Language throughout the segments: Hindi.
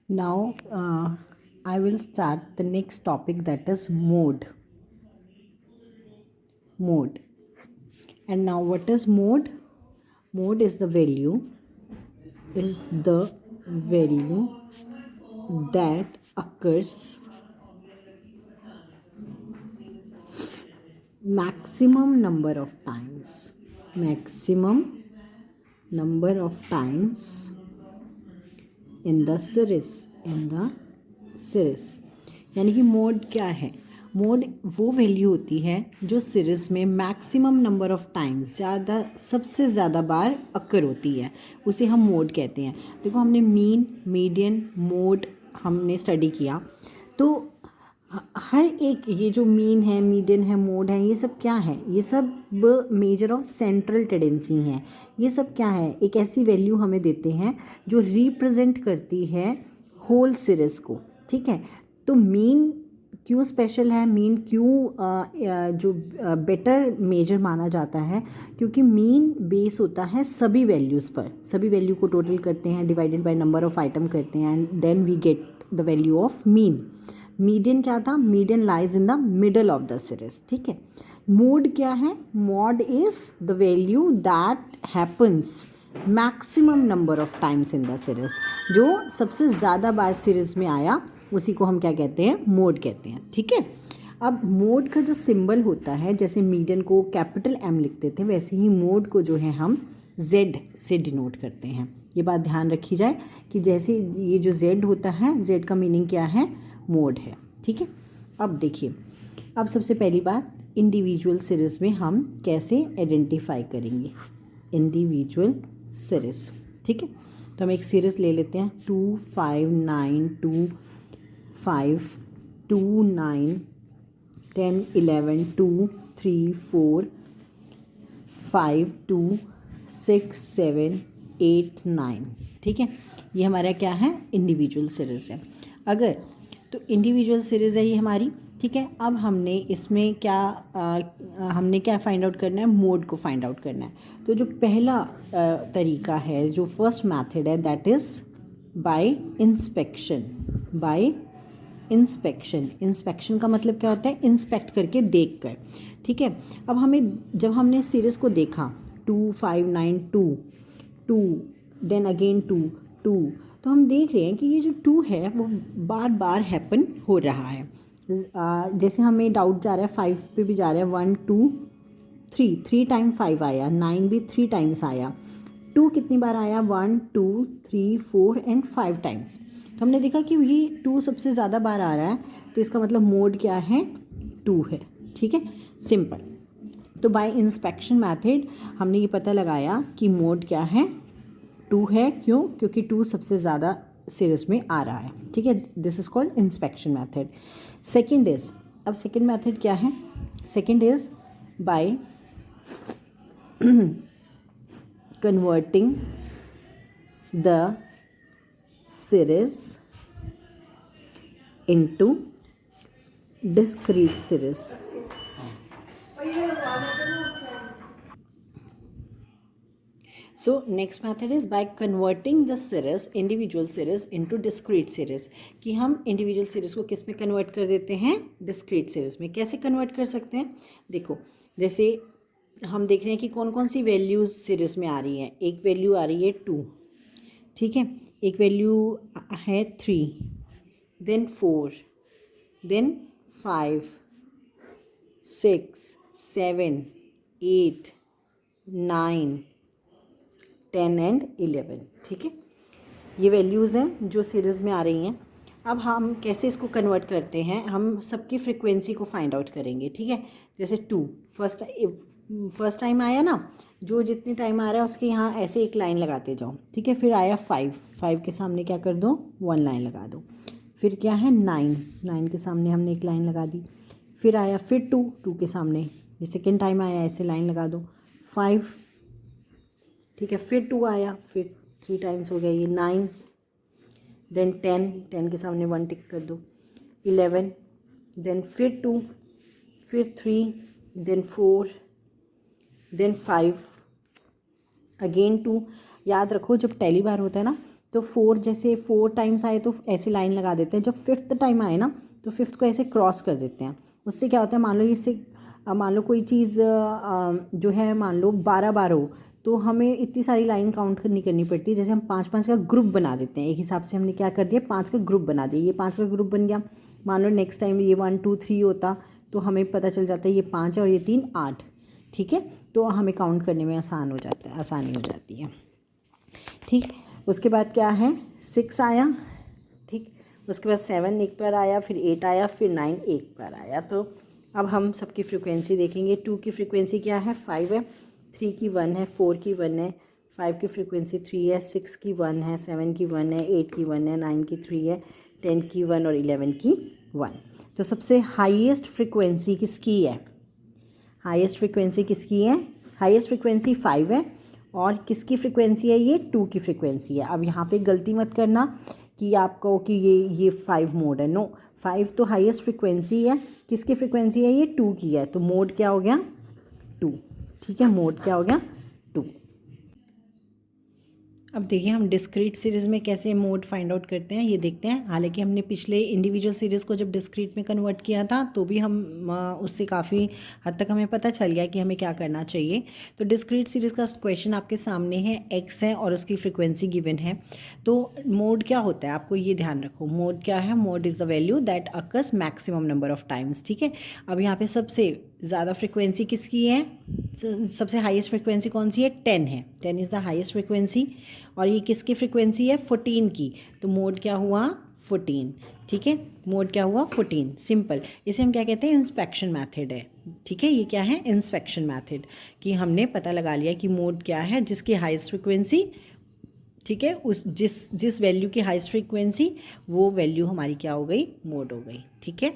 Now I will start the next topic, that is mode. Mode. And now what is mode? Mode is the value that occurs maximum number of times in the series यानी कि मोड क्या है? मोड वो वैल्यू होती है जो सीरीज़ में मैक्सिमम नंबर ऑफ टाइम्स सबसे ज़्यादा बार अकर होती है, उसे हम मोड कहते हैं। देखो, हमने मीन, मीडियन, मोड हमने स्टडी किया, तो हर एक ये जो मीन है, मीडियन है, मोड है, ये सब क्या है? ये सब मेजर ऑफ सेंट्रल टेंडेंसी हैं। ये सब क्या है? एक ऐसी वैल्यू हमें देते हैं जो रिप्रेजेंट करती है होल सीरीज़ को। ठीक है, तो मीन क्यों स्पेशल है? मीन क्यों जो बेटर मेजर माना जाता है? क्योंकि मीन बेस होता है सभी वैल्यूज़ पर। सभी वैल्यू को टोटल करते हैं, divided by number of item करते हैं, and then we get the value of mean. Median क्या था? Median lies in the middle of the series. ठीक है, मोड क्या है? Mode is the value that happens maximum number of times in the series. जो सबसे ज़्यादा बार सीरीज में आया उसी को हम क्या कहते हैं? मोड कहते हैं। ठीक है, अब मोड का जो सिंबल होता है, जैसे मीडियन को कैपिटल M लिखते थे, वैसे ही मोड को जो है हम Z से डिनोट करते हैं। ये बात ध्यान रखी जाए कि जैसे ये जो Z होता है, Z का मीनिंग क्या है? मोड है। ठीक है, अब देखिए, अब सबसे पहली बात, इंडिविजुअल सीरीज़ में हम कैसे आइडेंटिफाई करेंगे इंडिविजुअल सीरीज़। ठीक है, तो हम एक सीरीज़ ले लेते हैं, 2 5 9 2 5 2 9 10 11 2 3 4 5 2 6 7 8 9। ठीक है, ये हमारा क्या है? इंडिविजुअल सीरीज़ है। अगर तो इंडिविजुअल सीरीज़ है ये हमारी। ठीक है, अब हमने इसमें हमने क्या फाइंड आउट करना है? मोड को फाइंड आउट करना है। तो जो पहला तरीका है, जो फर्स्ट मेथड है, that is by inspection. Inspection का मतलब क्या होता है? इंस्पेक्ट करके देख कर। ठीक है, अब जब हमने सीरीज़ को देखा 2 5 9 2 देन अगेन 2, तो हम देख रहे हैं कि ये जो 2 है वो बार बार हैपन हो रहा है। जैसे हमें डाउट जा रहा है, 5 पे भी जा रहा है, 1 2 3 टाइम 5 आया, 9 भी 3 टाइम्स आया, 2 कितनी बार आया? 1 2 3 4 एंड 5 टाइम्स। तो हमने देखा कि ये 2 सबसे ज़्यादा बार आ रहा है, तो इसका मतलब मोड क्या है? 2 है। ठीक है, सिंपल। तो बाय इंस्पेक्शन मैथड हमने ये पता लगाया कि मोड क्या है? 2 है। क्यों? क्योंकि 2 सबसे ज़्यादा सीरीज़ में आ रहा है। ठीक है, this is called inspection method. Second method क्या है? Second is by converting the series into discrete series. So next method is by converting the series, individual series into discrete series। कि हम individual series को किस में कन्वर्ट कर देते हैं? discrete series में। कैसे कन्वर्ट कर सकते हैं? देखो, जैसे हम देख रहे हैं कि कौन कौन सी वैल्यूज़ सीरीज़ में आ रही हैं। एक वैल्यू आ रही है 2, ठीक है, एक वैल्यू है 3, देन 4, देन 5 6 7 8 9 10 एंड 11। ठीक है, ये वैल्यूज़ हैं जो सीरीज़ में आ रही हैं। अब हम कैसे इसको कन्वर्ट करते हैं? हम सबकी फ्रिक्वेंसी को फाइंड आउट करेंगे। ठीक है, जैसे 2 फर्स्ट टाइम आया ना, जो जितने टाइम आ रहा है उसके यहाँ ऐसे एक लाइन लगाते जाओ। ठीक है, फिर आया 5 के सामने क्या कर दो? 1 लाइन लगा दो। फिर क्या है? 9 के सामने हमने एक लाइन लगा दी। फिर आया, फिर 2 के सामने ये सेकेंड टाइम आया, ऐसे लाइन लगा दो। 5, ठीक है, फिर 2 आया, फिर 3 टाइम्स हो गया ये 9, देन 10 के सामने 1 टिक कर दो। 11, देन फिर 2, फिर 3, देन 4, देन 5, अगेन 2। याद रखो, जब पहली बार होता है ना तो 4 जैसे 4 टाइम्स आए तो ऐसे लाइन लगा देते हैं, जब 5th टाइम आए ना तो 5th को ऐसे क्रॉस कर देते हैं। उससे क्या होता है, मान लो इससे मान लो कोई चीज़ जो है मान लो 12 बार हो तो हमें इतनी सारी लाइन काउंट नहीं करनी पड़ती। जैसे हम 5-5 का ग्रुप बना देते हैं, एक हिसाब से हमने क्या कर दिया, 5 का ग्रुप बना दिया, ये 5 का ग्रुप बन गया। मान लो नेक्स्ट टाइम ये 1 2 3 होता तो हमें पता चल जाता है ये 5 है और ये 3 8, ठीक है। तो हमें काउंट करने में आसानी हो जाती है, ठीक। उसके बाद क्या है, 6 आया, ठीक। उसके बाद 7 एक बार आया, फिर 8 आया, फिर 9 एक बार आया। तो अब हम सबकी फ्रीक्वेंसी देखेंगे। 2 की फ्रीक्वेंसी क्या है, 5 है, 3 की 1 है, 4 की 1 है, 5 की फ्रीक्वेंसी 3 है, 6 की 1 है, 7 की 1 है, 8 की 1 है, 9 की 3 है, 10 की 1 और 11 की 1। तो सबसे हाईएस्ट फ्रीक्वेंसी किसकी है, हाईएस्ट फ्रीक्वेंसी किसकी है, हाईएस्ट फ्रीक्वेंसी 5 है और किसकी फ्रीक्वेंसी है, ये 2 की फ्रीक्वेंसी है। अब यहाँ पे गलती मत करना कि आप कहो कि ये 5 मोड है, नो, 5 तो हाईएस्ट फ्रीक्वेंसी है, किसकी फ्रीक्वेंसी है, ये 2 की है, तो मोड क्या हो गया, 2, ठीक है, मोड क्या हो गया, 2। अब देखिए हम डिस्क्रीट सीरीज़ में कैसे मोड फाइंड आउट करते हैं ये देखते हैं। हालांकि हमने पिछले इंडिविजुअल सीरीज़ को जब डिस्क्रीट में कन्वर्ट किया था तो भी हम उससे काफ़ी हद तक हमें पता चल गया कि हमें क्या करना चाहिए। तो डिस्क्रीट सीरीज़ का क्वेश्चन आपके सामने है, एक्स है और उसकी फ्रिक्वेंसी गिवन है। तो मोड क्या होता है, आपको ये ध्यान रखो, मोड क्या है, mode is the value that occurs maximum number of times, ठीक है। अब यहाँ पे सबसे ज़्यादा फ्रिक्वेंसी किसकी है, सबसे हाईएस्ट फ्रिक्वेंसी कौन सी है, 10 है, 10 इज़ द हाईएस्ट फ्रिक्वेंसी। और ये किसकी फ्रिक्वेंसी है, 14 की, तो मोड क्या हुआ, 14, ठीक है, मोड क्या हुआ, 14, सिंपल। इसे हम क्या कहते हैं, इंस्पेक्शन मेथड है, ठीक है, ये क्या है, इंस्पेक्शन मेथड, कि हमने पता लगा लिया कि मोड क्या है, जिसकी हाईएस्ट फ्रिक्वेंसी, ठीक है, उस जिस वैल्यू की हाईएस्ट फ्रिक्वेंसी वो वैल्यू हमारी क्या हो गई, मोड हो गई, ठीक है।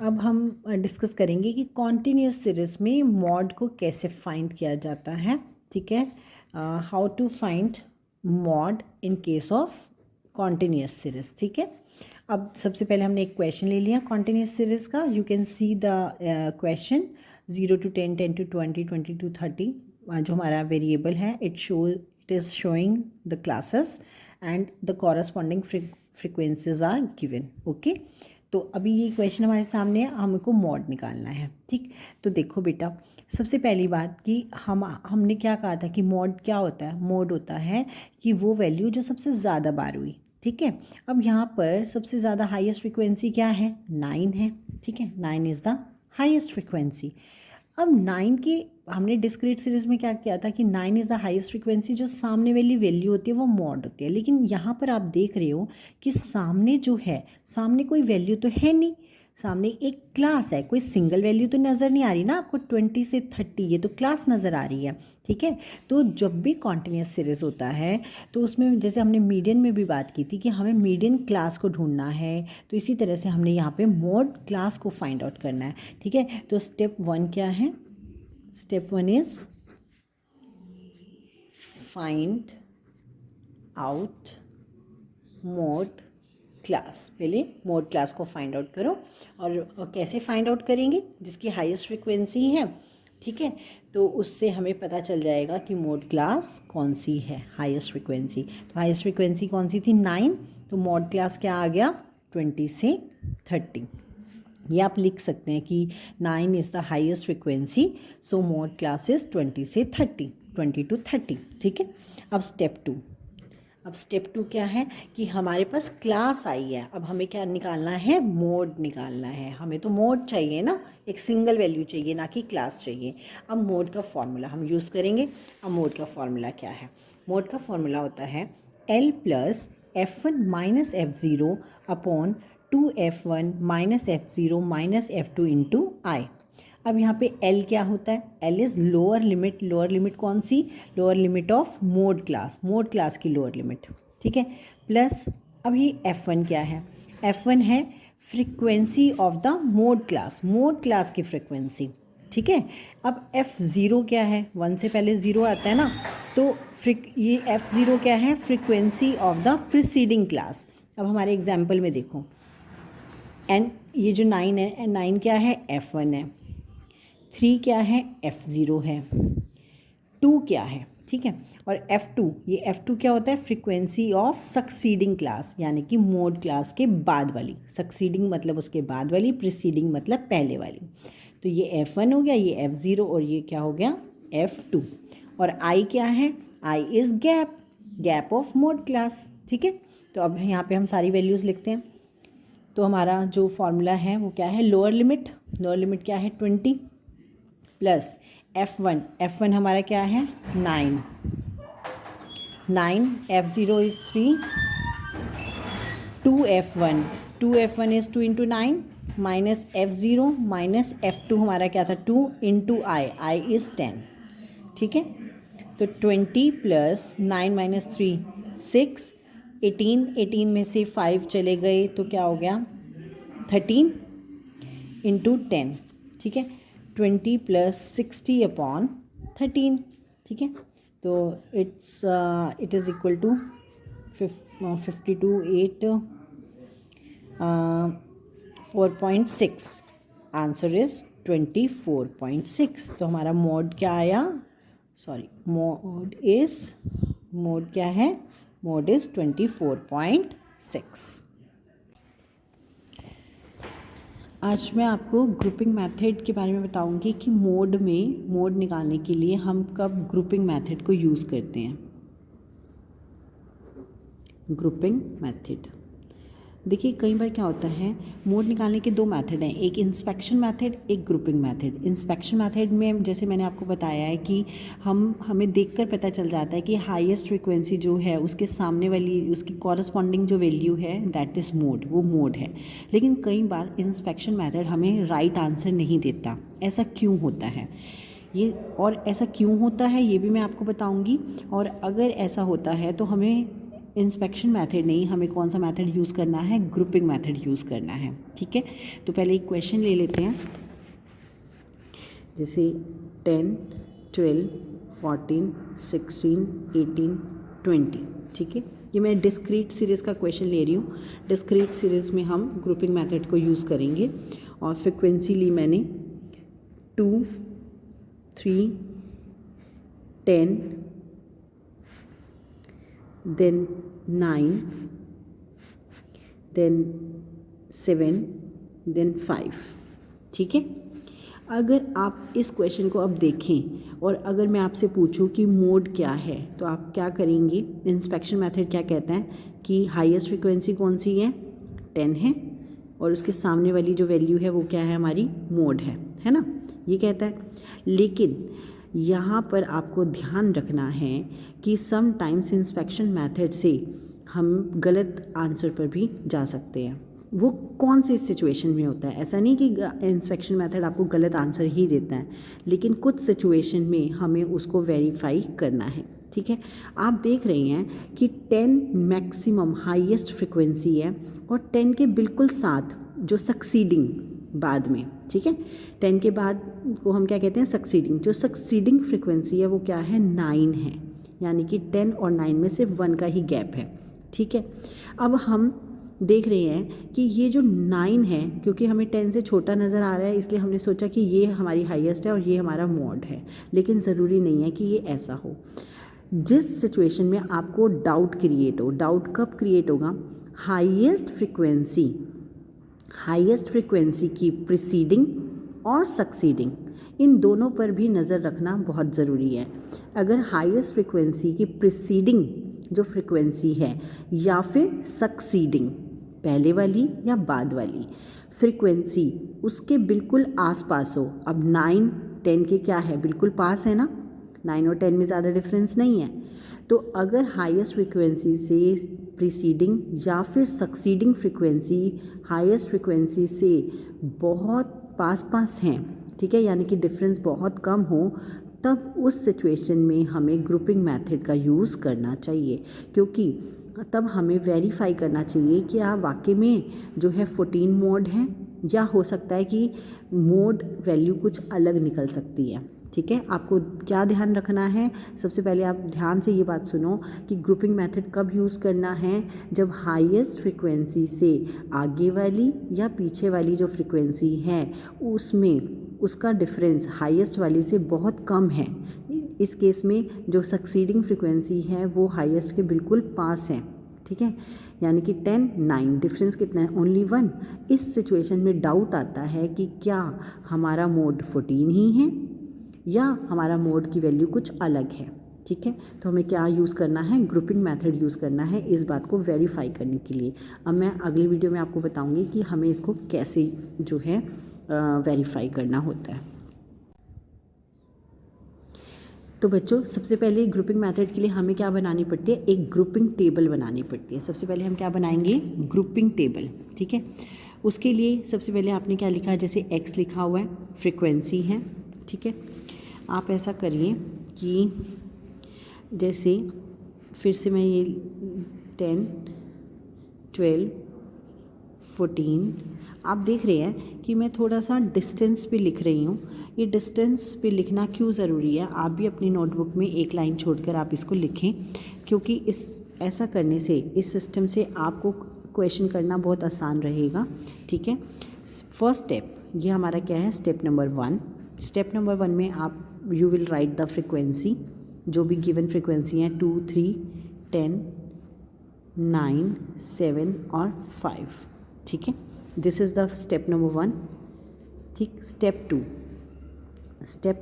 अब हम डिस्कस करेंगे कि कॉन्टिन्यूस सीरीज़ में मॉड को कैसे फाइंड किया जाता है, ठीक है, how to find mode in case of continuous series, ठीक है। अब सबसे पहले हमने एक क्वेश्चन ले लिया कॉन्टिन्यूस सीरीज़ का। You can see the question 0 to 10, 10 to 20, 20 to 30, जो हमारा वेरिएबल है, it is showing the classes and the corresponding frequencies are given, okay. तो अभी ये क्वेश्चन हमारे सामने है, हमको मॉड निकालना है, ठीक। तो देखो बेटा, सबसे पहली बात कि हमने क्या कहा था कि मॉड क्या होता है, मॉड होता है कि वो वैल्यू जो सबसे ज़्यादा बार हुई, ठीक है। अब यहाँ पर सबसे ज़्यादा हाईएस्ट फ्रिक्वेंसी क्या है, 9 है, ठीक है, 9 इज़ द हाईएस्ट फ्रिक्वेंसी। अब 9 की हमने डिस्क्रीट सीरीज़ में क्या किया था कि 9 इज़ द हाईएस्ट फ्रिक्वेंसी, जो सामने वाली वैल्यू होती है वो मॉड होती है। लेकिन यहाँ पर आप देख रहे हो कि सामने जो है, सामने कोई वैल्यू तो है नहीं, सामने एक क्लास है, कोई सिंगल वैल्यू तो नज़र नहीं आ रही ना आपको, 20 से 30 ये तो क्लास नज़र आ रही है, ठीक है। तो जब भी कॉन्टिन्यूस सीरीज़ होता है तो उसमें जैसे हमने मीडियन में भी बात की थी कि हमें मीडियन क्लास को ढूंढना है, तो इसी तरह से हमने यहाँ पे मॉड क्लास को फाइंड आउट करना है, ठीक है। तो स्टेप 1 क्या है, step 1 is find out mode class. पहले मोड क्लास को फाइंड आउट करो, और कैसे फाइंड आउट करेंगे, जिसकी हाईएस्ट फ्रिक्वेंसी है, ठीक है, तो उससे हमें पता चल जाएगा कि मोड क्लास कौन सी है, हाईएस्ट फ्रिक्वेंसी। तो हाईएस्ट फ्रिक्वेंसी कौन सी थी, 9, तो मोड क्लास क्या आ गया, 20 से 30। ये आप लिख सकते हैं कि 9 is the highest frequency, so mode class is 20 से 30, 20 to 30, ठीक है। अब स्टेप 2 क्या है कि हमारे पास क्लास आई है, अब हमें क्या निकालना है, मोड निकालना है। हमें तो मोड चाहिए ना, एक सिंगल वैल्यू चाहिए, ना कि क्लास चाहिए। अब मोड का फॉर्मूला हम यूज़ करेंगे। अब मोड का फॉर्मूला क्या है, मोड का फॉर्मूला होता है L plus F1 minus F0 upon 2F1 minus F0 minus F2 into I. अब यहाँ पे L क्या होता है, L is lower limit, lower limit कौन सी, lower limit of mode class की लोअर लिमिट, ठीक है। प्लस अब ये F1 क्या है, F1 है frequency of the mode class की फ्रिक्वेंसी, ठीक है। अब F0 क्या है, 1 से पहले 0 आता है ना, तो ये F0 क्या है, frequency of the preceding class. अब हमारे एग्जाम्पल में देखो, एंड ये जो 9 है, 9 क्या है, F1 है, 3 क्या है, F0 है, 2 क्या है, ठीक है। और F2, ये F2 क्या होता है, फ्रीक्वेंसी ऑफ सक्सीडिंग क्लास, यानी कि मोड क्लास के बाद वाली। सक्सीडिंग मतलब उसके बाद वाली, प्रीसीडिंग मतलब पहले वाली। तो ये F1 हो गया, ये F0 और ये क्या हो गया F2। और I क्या है, I is gap of mode class, ठीक है। तो अब यहाँ पे हम सारी वैल्यूज़ लिखते हैं। तो हमारा जो फॉर्मूला है वो क्या है, लोअर लिमिट क्या है 20 प्लस F1 हमारा क्या है 9, F0 is 3, 2F1 is 2 into 9 minus F0 minus F2 हमारा क्या था 2 इंटू I इज़ 10, ठीक है। तो 20 प्लस 9 माइनस 3 6, 18 में से 5 चले गए तो क्या हो गया 13 इंटू 10, ठीक है। 20 प्लस 60 अपॉन 13, ठीक है। तो it is equal to 52 8 4.6, answer is 24.6। तो हमारा मोड क्या आया, मोड क्या है, मोड इज़ 24.6। आज मैं आपको ग्रुपिंग मेथड के बारे में बताऊंगी कि मोड निकालने के लिए हम कब ग्रुपिंग मेथड को यूज़ करते हैं। ग्रुपिंग मेथड, देखिए कई बार क्या होता है, मोड निकालने के दो मेथड हैं, एक इंस्पेक्शन मेथड, एक ग्रुपिंग मेथड। इंस्पेक्शन मेथड में जैसे मैंने आपको बताया है कि हमें देखकर पता चल जाता है कि हाईएस्ट फ्रीक्वेंसी जो है उसके सामने वाली, उसकी कॉरस्पॉन्डिंग जो वैल्यू है दैट इज़ मोड, वो मोड है। लेकिन कई बार इंस्पेक्शन मेथड हमें राइट आंसर नहीं देता, ऐसा क्यों होता है ऐसा क्यों होता है ये भी मैं आपको बताऊँगी। और अगर ऐसा होता है तो हमें इंस्पेक्शन मेथड नहीं, हमें कौन सा मेथड यूज़ करना है, ग्रुपिंग मेथड यूज़ करना है, ठीक है। तो पहले एक क्वेश्चन ले लेते हैं, जैसे 10 12 14 16 18 20, ठीक है। ये मैं डिस्क्रीट सीरीज़ का क्वेश्चन ले रही हूँ। डिस्क्रीट सीरीज़ में हम ग्रुपिंग मेथड को यूज़ करेंगे। और फ्रिक्वेंसी ली मैंने 2 3 10 then 9 then 7 then 5, ठीक है। अगर आप इस क्वेश्चन को अब देखें और अगर मैं आपसे पूछूं कि मोड क्या है तो आप क्या करेंगे। इंस्पेक्शन मेथड क्या कहता है कि हाईएस्ट फ्रीक्वेंसी कौन सी है 10 है और उसके सामने वाली जो वैल्यू है वो क्या है, हमारी मोड है ना, ये कहता है। लेकिन यहाँ पर आपको ध्यान रखना है कि सम टाइम्स इंस्पेक्शन मेथड से हम गलत आंसर पर भी जा सकते हैं। वो कौन सी सिचुएशन में होता है, ऐसा नहीं कि इंस्पेक्शन मेथड आपको गलत आंसर ही देता है, लेकिन कुछ सिचुएशन में हमें उसको वेरीफाई करना है, ठीक है। आप देख रहे हैं कि 10 मैक्सिमम हाईएस्ट फ्रिक्वेंसी है और 10 के बिल्कुल साथ जो सक्सीडिंग बाद में, ठीक है, 10 के बाद को हम क्या कहते हैं, सक्सीडिंग। जो सक्सीडिंग फ्रिक्वेंसी है वो क्या है, 9 है, यानी कि 10 और 9 में से 1 का ही गैप है, ठीक है। अब हम देख रहे हैं कि ये जो 9 है, क्योंकि हमें 10 से छोटा नज़र आ रहा है इसलिए हमने सोचा कि ये हमारी हाईएस्ट है और ये हमारा मोड है, लेकिन ज़रूरी नहीं है कि ये ऐसा हो। जिस सिचुएशन में आपको डाउट क्रिएट हो, डाउट कब क्रिएट होगा, हाईएस्ट फ्रिक्वेंसी की प्रीसीडिंग और सक्सीडिंग, इन दोनों पर भी नज़र रखना बहुत ज़रूरी है। अगर हाईएस्ट फ्रिक्वेंसी की प्रीसीडिंग जो फ्रिक्वेंसी है या फिर सक्सीडिंग, पहले वाली या बाद वाली फ्रिक्वेंसी उसके बिल्कुल आसपास हो, अब 9 10 के क्या है, बिल्कुल पास है ना, 9 और 10 में ज़्यादा डिफरेंस नहीं है। तो अगर हाईएस्ट फ्रिक्वेंसी से प्रीसीडिंग या फिर सक्सीडिंग फ्रिक्वेंसी हाईएस्ट फ्रिक्वेंसी से बहुत पास हैं, ठीक है, यानी कि डिफरेंस बहुत कम हो, तब उस सिचुएशन में हमें ग्रुपिंग मेथड का यूज़ करना चाहिए, क्योंकि तब हमें वेरीफाई करना चाहिए कि वाकई में जो है 14 मोड है या हो सकता है कि मोड वैल्यू कुछ अलग निकल सकती है, ठीक है। आपको क्या ध्यान रखना है, सबसे पहले आप ध्यान से ये बात सुनो कि ग्रुपिंग मेथड कब यूज़ करना है, जब हाईएस्ट फ्रिक्वेंसी से आगे वाली या पीछे वाली जो फ्रिक्वेंसी है उसमें उसका डिफरेंस हाईएस्ट वाली से बहुत कम है। इस केस में जो सक्सीडिंग फ्रिक्वेंसी है वो हाईएस्ट के बिल्कुल पास है, ठीक है, यानी कि 10 9 डिफरेंस कितना है, ओनली 1। इस सिचुएशन में डाउट आता है कि क्या हमारा मोड 14 ही है या हमारा मोड की वैल्यू कुछ अलग है, ठीक है। तो हमें क्या यूज़ करना है, ग्रुपिंग मेथड यूज़ करना है इस बात को वेरीफाई करने के लिए। अब मैं अगली वीडियो में आपको बताऊंगी कि हमें इसको कैसे जो है वेरीफाई करना होता है। तो बच्चों सबसे पहले ग्रुपिंग मेथड के लिए हमें क्या बनानी पड़ती है, एक ग्रुपिंग टेबल बनानी पड़ती है। सबसे पहले हम क्या बनाएंगे, ग्रुपिंग टेबल, ठीक है। उसके लिए सबसे पहले आपने क्या लिखा है, जैसे x लिखा हुआ है, फ्रिक्वेंसी है, ठीक है। आप ऐसा करिए कि जैसे फिर से मैं ये 10 12 14 आप देख रहे हैं कि मैं थोड़ा सा डिस्टेंस पे लिख रही हूँ। ये डिस्टेंस पे लिखना क्यों ज़रूरी है, आप भी अपनी नोटबुक में एक लाइन छोड़कर आप इसको लिखें, क्योंकि ऐसा करने से, इस सिस्टम से आपको क्वेश्चन करना बहुत आसान रहेगा, ठीक है। फर्स्ट स्टेप ये हमारा क्या है, स्टेप नंबर 1। स्टेप नंबर 1 में आप you will write the frequency, जो भी गिवन फ्रिक्वेंसी हैं 2 3 10 9 7 और 5, ठीक है। This is the step number 1, ठीक। स्टेप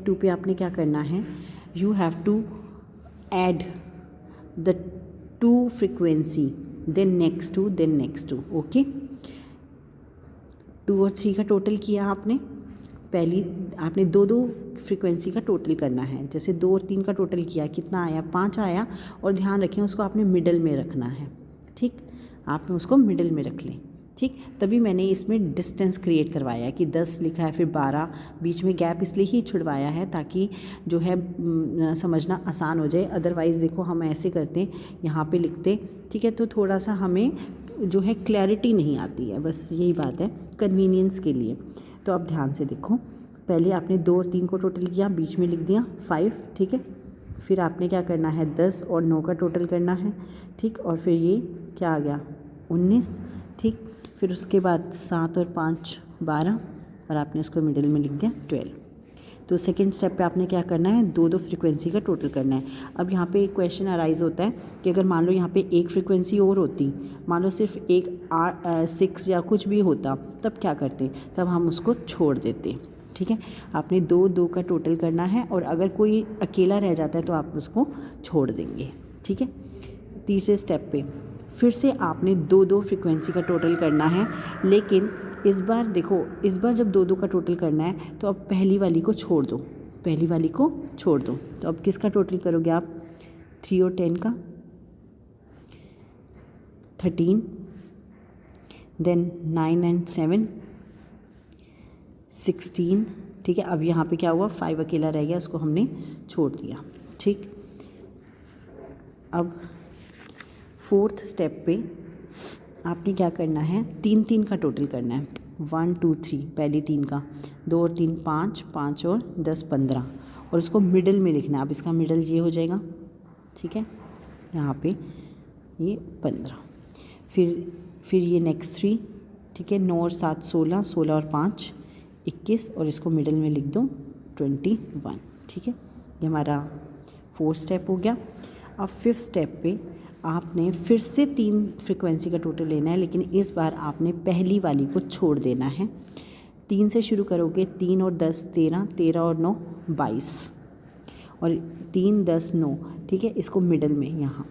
2 पे आपने क्या करना है, you have to add the 2 frequency then next two, okay. 2 और 3 का टोटल किया आपने, पहली आपने 2 फ्रिक्वेंसी का टोटल करना है। जैसे 2 और 3 का टोटल किया, कितना आया, 5 आया, और ध्यान रखें उसको आपने मिडल में रखना है, ठीक। आपने उसको मिडल में रख लें, ठीक। तभी मैंने इसमें डिस्टेंस क्रिएट करवाया कि 10 लिखा है, फिर 12, बीच में गैप इसलिए ही छुड़वाया है ताकि जो है समझना आसान हो जाए। अदरवाइज़ देखो हम ऐसे करते, यहाँ पे लिखते, ठीक है, तो थोड़ा सा हमें जो है क्लैरिटी नहीं आती है, बस यही बात है, कन्वीनियंस के लिए। तो अब ध्यान से देखो, पहले आपने 2 और 3 को टोटल किया, बीच में लिख दिया 5, ठीक है। फिर आपने क्या करना है, 10 और 9 का टोटल करना है, ठीक। और फिर ये क्या आ गया, 19, ठीक। फिर उसके बाद 7 और 5 12, और आपने उसको मिडिल में लिख दिया 12। तो सेकंड स्टेप पे आपने क्या करना है, 2 फ्रिक्वेंसी का टोटल करना है। अब यहाँ पे एक क्वेश्चन अराइज होता है कि अगर मान लो यहाँ पे एक फ्रिक्वेंसी और होती, मान लो सिर्फ एक 6 या कुछ भी होता, तब क्या करते, तब हम उसको छोड़ देते, ठीक है। आपने 2 का टोटल करना है, और अगर कोई अकेला रह जाता है तो आप उसको छोड़ देंगे, ठीक है। तीसरे स्टेप पे फिर से आपने 2 फ्रिक्वेंसी का टोटल करना है, लेकिन इस बार देखो, इस बार जब 2 का टोटल करना है तो अब पहली वाली को छोड़ दो, तो अब किसका टोटल करोगे आप, 3 और 10 का, 13, देन 9 एंड 7 16, ठीक है। अब यहाँ पे क्या हुआ, 5 अकेला रह गया, उसको हमने छोड़ दिया, ठीक। अब फोर्थ स्टेप पे आपने क्या करना है, 3 का टोटल करना है, 1 2 3, पहली 3 का, 2 और 3 5, 5 और 10 15, और उसको मिडल में लिखना है। अब इसका मिडल ये हो जाएगा, ठीक है, यहाँ पे ये 15, फिर ये नेक्स्ट 3, ठीक है, 9 और 7 16, 16 और 5 21, और इसको मिडल में लिख दो 21, ठीक है। ये हमारा फोर्थ स्टेप हो गया। अब फिफ्थ स्टेप पे आपने फिर से 3 फ्रिक्वेंसी का टोटल लेना है, लेकिन इस बार आपने पहली वाली को छोड़ देना है। 3 से शुरू करोगे, 3 और 10 13, 13 और 9 22, और 3 10 9, ठीक है। इसको मिडल में यहाँ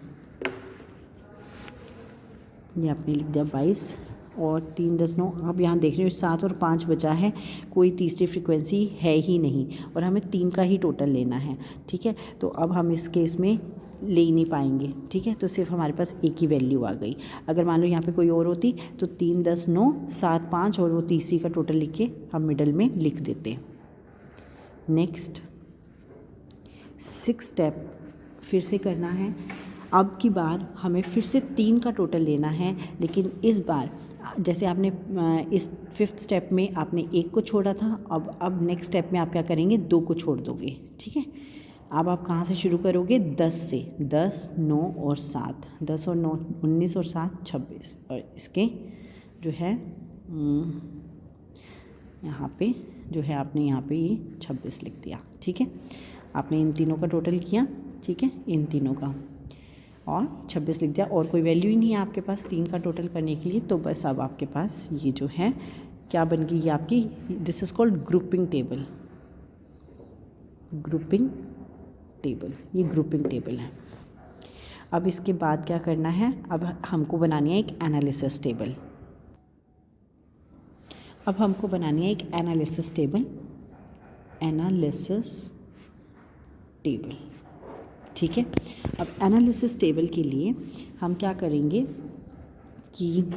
ये आपने लिख दिया 22, और 3 10 9, आप यहाँ देख रहे हो 7 और 5 बचा है, कोई तीसरी फ्रिक्वेंसी है ही नहीं, और हमें 3 का ही टोटल लेना है, ठीक है। तो अब हम इस केस में ले ही नहीं पाएंगे, ठीक है, तो सिर्फ हमारे पास एक ही वैल्यू आ गई। अगर मान लो यहाँ पे कोई और होती तो 3 10 9 7 5 और वो तीसरी का टोटल लिख के हम मिडल में लिख देते। नेक्स्ट 6 स्टेप फिर से करना है। अब की बार हमें फिर से 3 का टोटल लेना है, लेकिन इस बार जैसे आपने इस फिफ्थ स्टेप में आपने 1 को छोड़ा था, अब नेक्स्ट स्टेप में आप क्या करेंगे, 2 को छोड़ दोगे, ठीक है। अब आप कहाँ से शुरू करोगे, 10 से, 10 9 और 7, 10 और 9 19 और 7 26, और इसके जो है यहाँ पे जो है आपने यहाँ पे ये 26 लिख दिया, ठीक है। आपने इन तीनों का टोटल किया, ठीक है, इन तीनों का, और 26 लिख दिया, और कोई वैल्यू ही नहीं है आपके पास 3 का टोटल करने के लिए। तो बस अब आपके पास ये जो है क्या बन गई, ये आपकी, this is called grouping table. Grouping table, ये ग्रुपिंग टेबल है। अब इसके बाद क्या करना है, अब हमको बनानी है एक एनालिसिस टेबल। अब हमको बनानी है एक एनालिसिस टेबल, एनालिसिस टेबल, ठीक है। अब एनालिसिस टेबल के लिए हम क्या करेंगे कि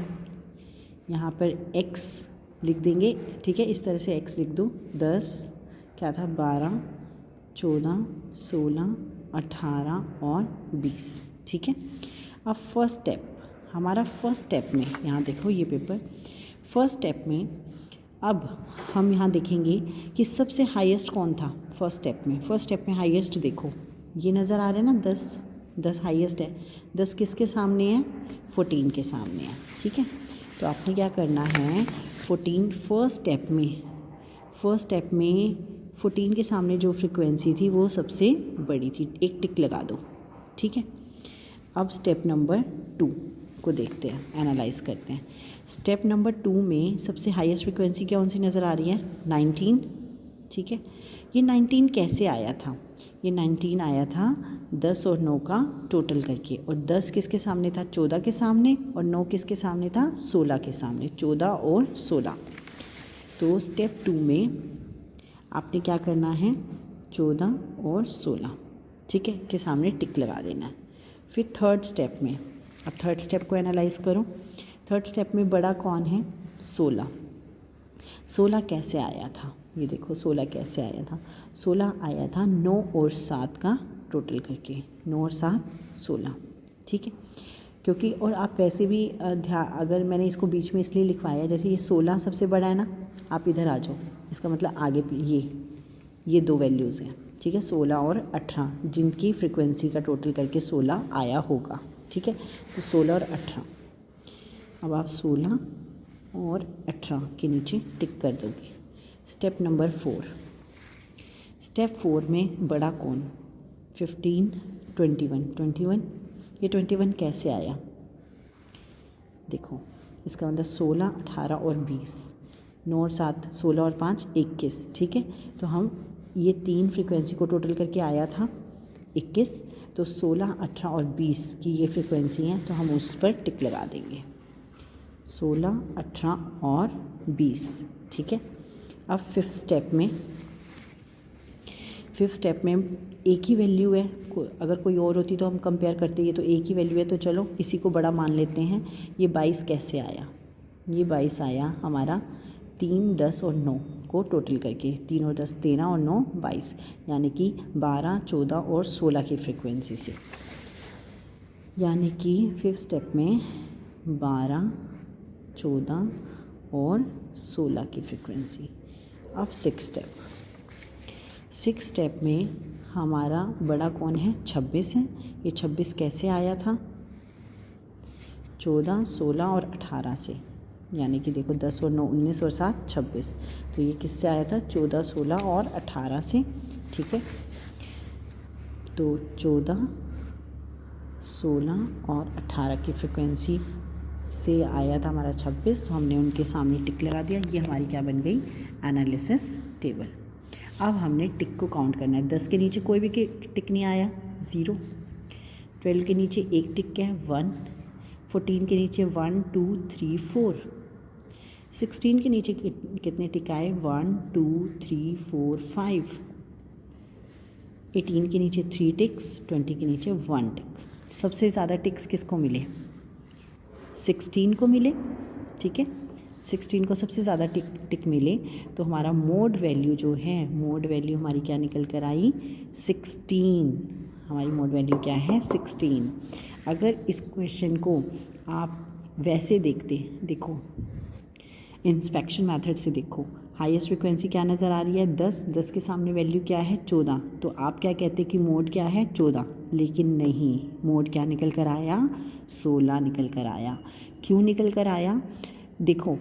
यहाँ पर x लिख देंगे, ठीक है, इस तरह से x लिख दो। 10 क्या था, 12, 14, 16, 18 और 20, ठीक है। अब फर्स्ट स्टेप, हमारा फर्स्ट स्टेप में, यहाँ देखो ये पेपर, फर्स्ट स्टेप में अब हम यहाँ देखेंगे कि सबसे हाईएस्ट कौन था फर्स्ट स्टेप में। फर्स्ट स्टेप में हाईएस्ट देखो, ये नज़र आ रहा है ना, 10 हाईएस्ट है। 10 किसके सामने है, 14 के सामने है, ठीक है। तो आपने क्या करना है, 14 फर्स्ट स्टेप में 14 के सामने जो फ्रीक्वेंसी थी वो सबसे बड़ी थी, एक टिक लगा दो, ठीक है। अब स्टेप नंबर 2 को देखते हैं, एनालाइज करते हैं। स्टेप नंबर 2 में सबसे हाईएस्ट फ्रीक्वेंसी कौन सी नज़र आ रही है, 19, ठीक है। ये 19 कैसे आया था, ये 19 आया था 10 और 9 का टोटल करके, और 10 किसके सामने था, 14 के सामने, और 9 किसके सामने था, 16 के सामने, 14 और 16। तो स्टेप 2 में आपने क्या करना है, 14 और 16, ठीक है, के सामने टिक लगा देना है। फिर थर्ड स्टेप में, अब थर्ड स्टेप को एनालाइज करो। थर्ड स्टेप में बड़ा कौन है, 16। 16 कैसे आया था, ये देखो 16 कैसे आया था, 16 आया था 9 और 7 का टोटल करके, 9 और 7 16, ठीक है। क्योंकि और आप वैसे भी अगर मैंने इसको बीच में इसलिए लिखवाया, जैसे ये 16 सबसे बड़ा है ना, आप इधर आ जाओ, इसका मतलब आगे ये 2 वैल्यूज़ हैं, ठीक है, 16 और 18, जिनकी फ्रीक्वेंसी का टोटल करके 16 आया होगा, ठीक है। तो 16 और 18, अब आप 16 और 18 के नीचे टिक कर दोगे। स्टेप नंबर 4, स्टेप 4 में बड़ा कौन, 15, 21, ये 21 कैसे आया, देखो इसका मतलब 16, 18 और 20, 9 और 7, 16 और 5 21, ठीक है। तो हम ये 3 फ्रीक्वेंसी को टोटल करके आया था 21, तो 16, 18 और 20 की ये फ्रीक्वेंसी हैं, तो हम उस पर टिक लगा देंगे, 16, 18 और 20, ठीक है। अब फिफ्थ स्टेप में एक ही वैल्यू है, अगर कोई और होती तो हम कंपेयर करते, ये तो एक ही वैल्यू है, तो चलो इसी को बड़ा मान लेते हैं। ये 22 कैसे आया, ये 22 आया हमारा 3, 10 और 9 को टोटल करके, 3 और 10 13 और 9 22, यानी कि 12, 14 और 16 की फ्रीक्वेंसी से, यानी कि फिफ्थ स्टेप में 12, 14 और 16 की फ्रीक्वेंसी। अब सिक्स स्टेप में हमारा बड़ा कौन है, 26 है। ये 26 कैसे आया था, 14, 16 और 18 से, यानी कि देखो 10 और 9 19 और 7 26, तो ये किससे आया था, 14, 16 और 18 से, ठीक है। तो 14, 16 और 18 की फ्रीक्वेंसी से आया था हमारा 26, तो हमने उनके सामने टिक लगा दिया। ये हमारी क्या बन गई, एनालिसिस टेबल। अब हमने टिक को काउंट करना है। 10 के नीचे कोई भी टिक नहीं आया, 0। 12 के नीचे एक टिक है, 1। 14 के नीचे 1 2 3 4। 16 के नीचे कितने टिक आए, 1 2 3 4 5। 18 के नीचे 3 टिक्स, 20 के नीचे 1 टिक। सबसे ज़्यादा टिक्स किसको मिले, 16 को मिले, ठीक है। 16 को सबसे ज़्यादा टिक मिले, तो हमारा मोड वैल्यू जो है, मोड वैल्यू हमारी क्या निकल कर आई, 16। हमारी मोड वैल्यू क्या है, 16। अगर इस क्वेश्चन को आप वैसे देखो इंस्पेक्शन मेथड से देखो, हाईएस्ट फ्रीक्वेंसी क्या नज़र आ रही है, 10 के सामने वैल्यू क्या है, 14, तो आप क्या कहते कि मोड क्या है, 14, लेकिन नहीं, मोड क्या निकल कर आया, 16 निकल कर आया। क्यों निकल कर आया, देखो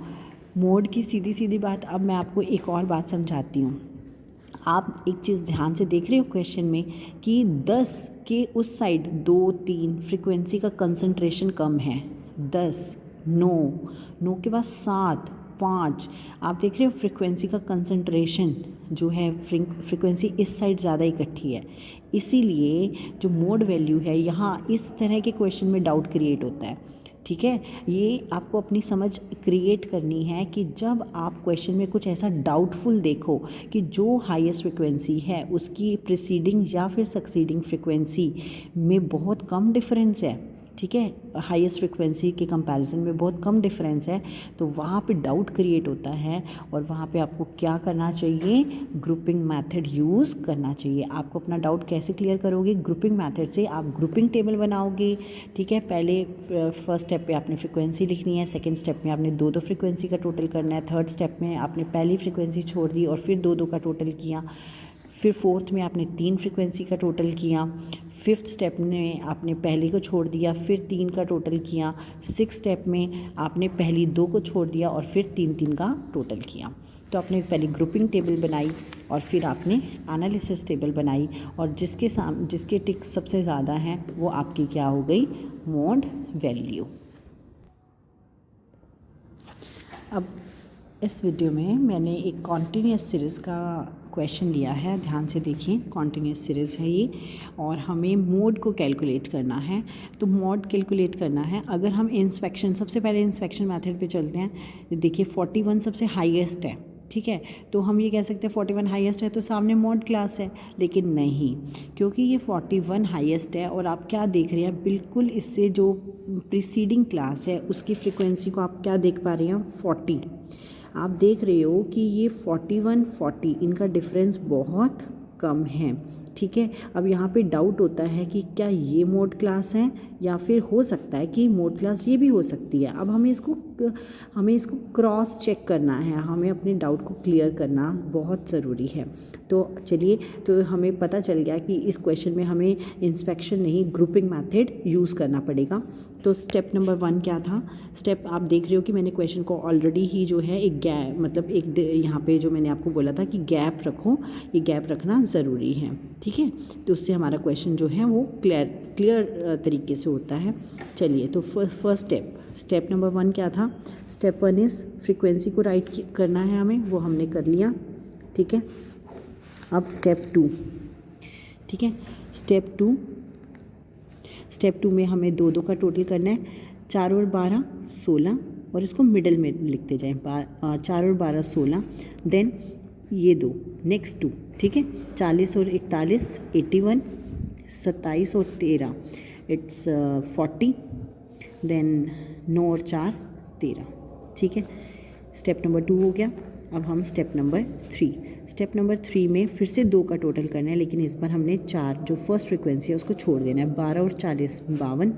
मोड की सीधी बात। अब मैं आपको एक और बात समझाती हूँ। आप एक चीज़ ध्यान से देख रहे हो क्वेश्चन में कि 10 के उस साइड 2 3 फ्रीक्वेंसी का कंसंट्रेशन कम है, 10 9 9 के बाद 7 5, आप देख रहे हो फ्रीक्वेंसी का कंसंट्रेशन जो है फ्रीक्वेंसी इस साइड ज़्यादा इकट्ठी है, इसीलिए जो मोड वैल्यू है यहाँ इस तरह के क्वेश्चन में डाउट क्रिएट होता है। ठीक है, ये आपको अपनी समझ क्रिएट करनी है कि जब आप क्वेश्चन में कुछ ऐसा डाउटफुल देखो कि जो हाईएस्ट फ्रिक्वेंसी है उसकी प्रीसीडिंग या फिर सक्सीडिंग फ्रिक्वेंसी में बहुत कम डिफरेंस है, ठीक है, हाईएस्ट फ्रिक्वेंसी के कंपैरिजन में बहुत कम डिफरेंस है, तो वहाँ पे डाउट क्रिएट होता है और वहाँ पे आपको क्या करना चाहिए, ग्रुपिंग मेथड यूज़ करना चाहिए। आपको अपना डाउट कैसे क्लियर करोगे, ग्रुपिंग मेथड से। आप ग्रुपिंग टेबल बनाओगे, ठीक है, पहले फर्स्ट स्टेप पे आपने फ्रिक्वेंसी लिखनी है, सेकंड स्टेप में आपने दो फ्रिक्वेंसी का टोटल करना है, थर्ड स्टेप में आपने पहली फ्रिक्वेंसी छोड़ दी और फिर दो का टोटल किया, फिर फोर्थ में आपने 3 फ्रिक्वेंसी का टोटल किया, फिफ्थ स्टेप में आपने पहली को छोड़ दिया फिर 3 का टोटल किया, सिक्स स्टेप में आपने पहली 2 को छोड़ दिया और फिर 3 का टोटल किया। तो आपने पहले ग्रुपिंग टेबल बनाई और फिर आपने एनालिसिस टेबल बनाई और जिसके टिक्स सबसे ज़्यादा हैं वो आपकी क्या हो गई, मोड वैल्यू। अब इस वीडियो में मैंने एक कॉन्टीन्यूस सीरीज़ का क्वेश्चन लिया है, ध्यान से देखिए, कॉन्टीन्यूस सीरीज़ है ये और हमें मोड को कैलकुलेट करना है। तो मोड कैलकुलेट करना है, अगर हम इंस्पेक्शन, सबसे पहले इंस्पेक्शन मेथड पे चलते हैं। देखिए 41 सबसे हाईएस्ट है, ठीक है, तो हम ये कह सकते हैं 41 हाईएस्ट है तो सामने मोड क्लास है, लेकिन नहीं, क्योंकि ये 41 हाईएस्ट है और आप क्या देख रहे हैं, बिल्कुल इससे जो प्रीसीडिंग क्लास है उसकी फ्रीक्वेंसी को आप क्या देख पा रहे हैं, 40। आप देख रहे हो कि ये 41 40 इनका डिफरेंस बहुत कम है, ठीक है। अब यहाँ पे डाउट होता है कि क्या ये मोड क्लास है या फिर हो सकता है कि मोड क्लास ये भी हो सकती है। अब हमें इसको क्रॉस चेक करना है, हमें अपने डाउट को क्लियर करना बहुत ज़रूरी है। तो चलिए, तो हमें पता चल गया कि इस क्वेश्चन में हमें इंस्पेक्शन नहीं ग्रुपिंग मेथड यूज़ करना पड़ेगा। तो स्टेप नंबर 1 क्या था, स्टेप आप देख रहे हो कि मैंने क्वेश्चन को ऑलरेडी ही जो है एक गैप, मतलब एक यहाँ पे जो मैंने आपको बोला था कि गैप रखो, ये गैप रखना ज़रूरी है, ठीक है। तो उससे हमारा क्वेश्चन जो है वो क्लियर तरीके से होता है। चलिए, तो फर्स्ट स्टेप नंबर 1 क्या था, स्टेप 1 इज़ फ्रीक्वेंसी को राइट करना है हमें, वो हमने कर लिया, ठीक है। अब स्टेप 2, ठीक है, स्टेप 2 में हमें 2 का टोटल करना है, 4 और 12 16 और इसको मिडल में लिखते जाएं, 4 और 12 16, देन ये 2 नेक्स्ट 2, ठीक है, 40 और 41 81, 27 और 13 इट्स 40, देन 9 और 4 13, ठीक है। स्टेप नंबर 2 हो गया। अब हम स्टेप नंबर 3 में फिर से 2 का टोटल करना है, लेकिन इस बार हमने 4 जो फर्स्ट फ्रिक्वेंसी है उसको छोड़ देना है, 12 और 40 52,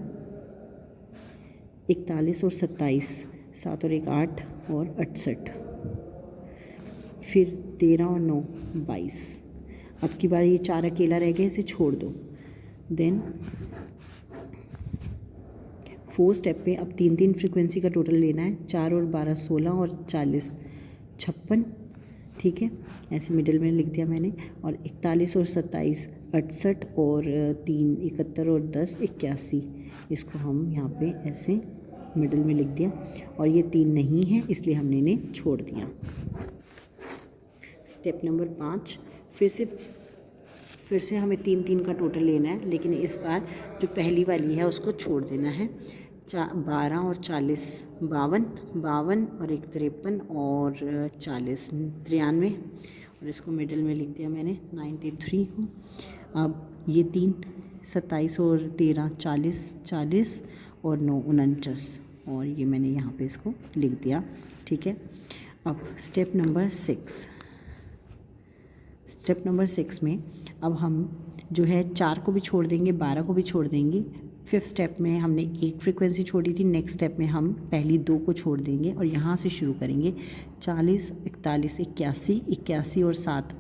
41 और 27 7 और 1 8 और 68, फिर 13 और 9 22। अब की बार ये 4 अकेला रह गया, इसे छोड़ दो। देन 4 स्टेप पे अब 3 फ्रिक्वेंसी का टोटल लेना है, 4 और 12 16 और 40 56, ठीक है, ऐसे मिडिल में लिख दिया मैंने। और 41 और 27 68 और 3 71 और 10 81, इसको हम यहाँ पे ऐसे मिडिल में लिख दिया और ये 3 नहीं है इसलिए हमने इन्हें छोड़ दिया। स्टेप नंबर 5, फिर से हमें 3 का टोटल लेना है, लेकिन इस बार जो पहली वाली है उसको छोड़ देना है। 12 और 40 52 और 1 53 और 40 93 और इसको मिडिल में लिख दिया मैंने 93 को। अब ये 3 27 और 13 40 और 9 49 और ये मैंने यहाँ पे इसको लिख दिया, ठीक है। अब स्टेप नंबर 6 में अब हम जो है 4 को भी छोड़ देंगे, 12 को भी छोड़ देंगे। 5th स्टेप में हमने 1 फ्रिक्वेंसी छोड़ी थी, नेक्स्ट स्टेप में हम पहली 2 को छोड़ देंगे और यहाँ से शुरू करेंगे। 40 41 81 और 7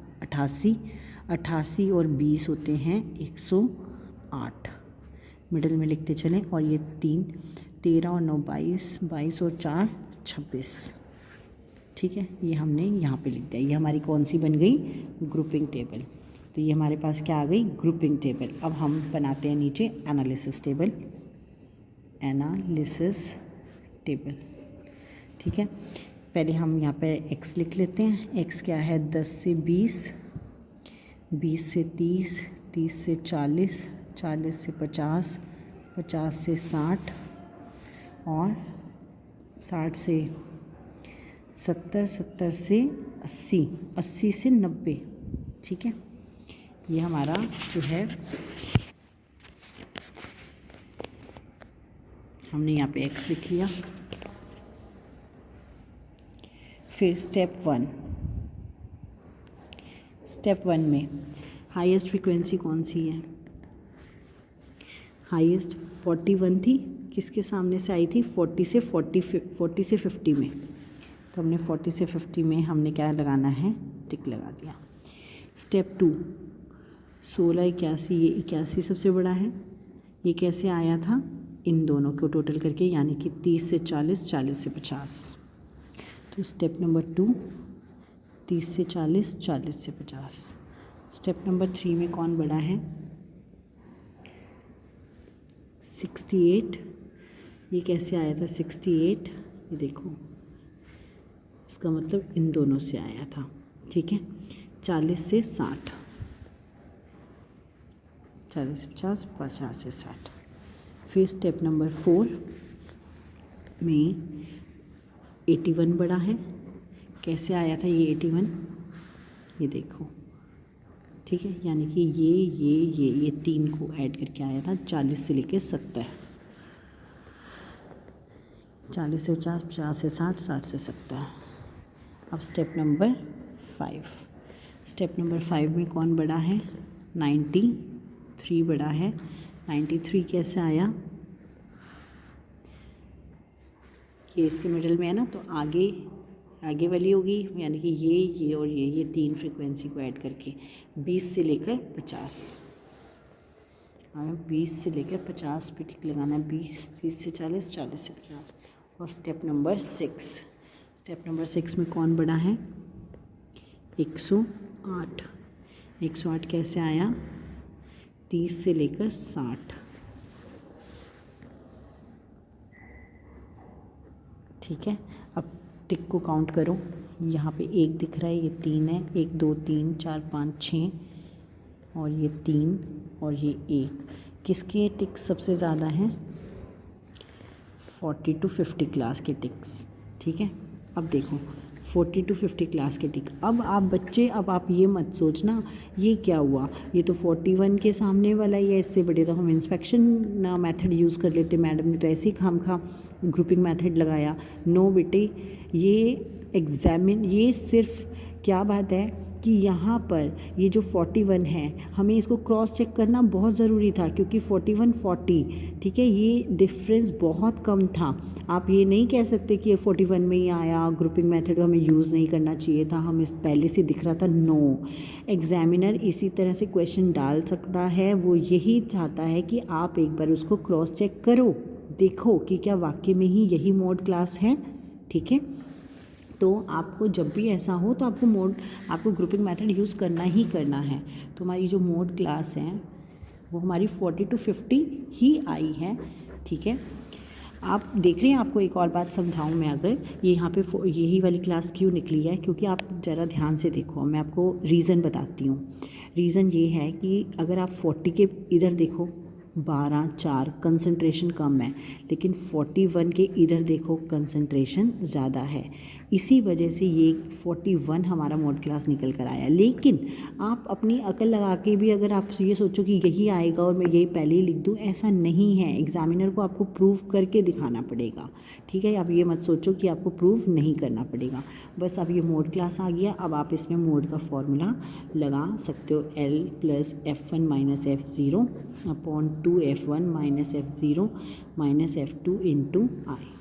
88 और 20 होते हैं 108, मिडिल में लिखते चलें। और ये 3 13 और 9 22 और 4 26, ठीक है, ये हमने यहाँ पे लिख दिया। ये हमारी कौन सी बन गई? Grouping table. तो ये हमारे पास क्या आ गई? Grouping table. अब हम बनाते हैं नीचे एनालिसिस टेबल, एनालिसिस टेबल। ठीक है, पहले हम यहाँ पे x लिख लेते हैं। x क्या है? 10 से 20, 20 से 30, 30 से 40, 40 से 50, 50 से 60 और 60 से 70, 70 से 80, 80 से 90। ठीक है, ये हमारा जो है हमने यहाँ पे x लिख लिया। फिर स्टेप 1 में हाईएस्ट फ्रीक्वेंसी कौन सी है? हाईएस्ट 41 थी। किसके सामने से आई थी? 40 से 50 में। तो हमने 40 से 50 में हमने क्या लगाना है? टिक लगा दिया। स्टेप 2, 16, 81, ये 81 सबसे बड़ा है। ये कैसे आया था? इन दोनों को टोटल करके, यानी कि 30 से 40, 40 से 50। तो स्टेप नंबर 2, 30 से 40, 40 से 50। स्टेप नंबर 3 में कौन बड़ा है? 68। ये कैसे आया था 68? ये देखो, इसका मतलब इन दोनों से आया था। ठीक है, 40 से 60, 40 से 50, 50 से 60। फिर स्टेप नंबर 4 में 81 बड़ा है। कैसे आया था ये 81? ये देखो, ठीक है, यानी कि ये 3 को ऐड करके आया था 40 से लेके 70, 40 से 50, 50 से 60, 60 से 70। अब स्टेप नंबर 5। स्टेप नंबर 5 में कौन बड़ा है? 93 बड़ा है। 93 कैसे आया? ये इसके मिडल में है ना, तो आगे वाली होगी, यानी कि ये और ये 3 फ्रीक्वेंसी को ऐड करके 20 से लेकर 50। हमें 20 से लेकर 50 पे टिक लगाना है। 20, 30 से 40, 40 से 50। और स्टेप नंबर 6। स्टेप नंबर 6 में कौन बड़ा है? 108। 108 कैसे आया? 30 से लेकर 60। ठीक है, अब टिक को काउंट करो। यहाँ पे 1 दिख रहा है, ये 3 है। 1 2 3 4 5 6 और ये 3 और ये 1। किसके टिक्स सबसे ज़्यादा हैं? 40 to 50 क्लास के टिक्स। ठीक है, अब देखो 40 to 50 क्लास के टिक। अब आप बच्चे, अब आप ये मत सोचना ये क्या हुआ, ये तो 41 के सामने वाला ही है, इससे बड़े तो हम इंस्पेक्शन मेथड यूज़ कर लेते। मैडम ने तो ऐसे ही खामखा ग्रुपिंग मेथड लगाया। नो बेटे, ये सिर्फ क्या बात है कि यहाँ पर ये जो 41 है, हमें इसको क्रॉस चेक करना बहुत ज़रूरी था, क्योंकि 41 40, ठीक है, ये डिफरेंस बहुत कम था। आप ये नहीं कह सकते कि ये 41 में ही आया, ग्रुपिंग मेथड हमें यूज़ नहीं करना चाहिए था, हमें पहले से दिख रहा था। नो, एग्जामिनर इसी तरह से क्वेश्चन डाल सकता है। वो यही चाहता है कि आप एक बार उसको क्रॉस चेक करो, देखो कि क्या वाकई में ही यही मोड क्लास है। ठीक है, तो आपको जब भी ऐसा हो तो आपको ग्रुपिंग मेथड यूज़ करना ही करना है। तो हमारी जो मोड क्लास है वो हमारी 40 to 50 ही आई है। ठीक है, आप देख रहे हैं, आपको एक और बात समझाऊं मैं, अगर ये यहाँ पे यही वाली क्लास क्यों निकली है, क्योंकि आप ज़रा ध्यान से देखो, मैं आपको रीज़न बताती हूँ। रीज़न ये है कि अगर आप 40 के इधर देखो, 12 4 कंसंट्रेशन कम है, लेकिन 41 के इधर देखो कंसंट्रेशन ज़्यादा है। इसी वजह से ये 41 हमारा मोड क्लास निकल कर आया। लेकिन आप अपनी अकल लगा के भी अगर आप ये सोचो कि यही आएगा और मैं यही पहले ही लिख दूँ, ऐसा नहीं है। एग्जामिनर को आपको प्रूव करके दिखाना पड़ेगा। ठीक है, आप ये मत सोचो कि आपको प्रूव नहीं करना पड़ेगा। बस अब ये मोड क्लास आ गया, अब आप इसमें मोड का फॉर्मूला लगा सकते हो। L + F1 - F0 upon 2 F1 - F0 - F2 × I।